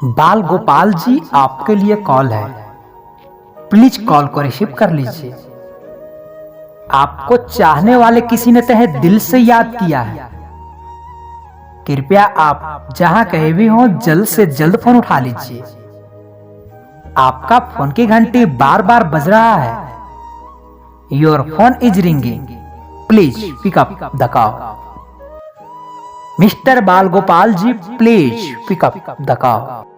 बाल गोपाल जी, आपके लिए कॉल है। प्लीज कॉल को रिसीव कर लीजिए। आपको चाहने वाले किसी ने तहे दिल से याद किया है। कृपया आप जहां कहीं भी हो जल्द से जल्द फोन उठा लीजिए। आपका फोन की घंटी बार बार बज रहा है। Your phone is ringing, please pick up the call. Mister Bal Gopal ji, please pick up the call.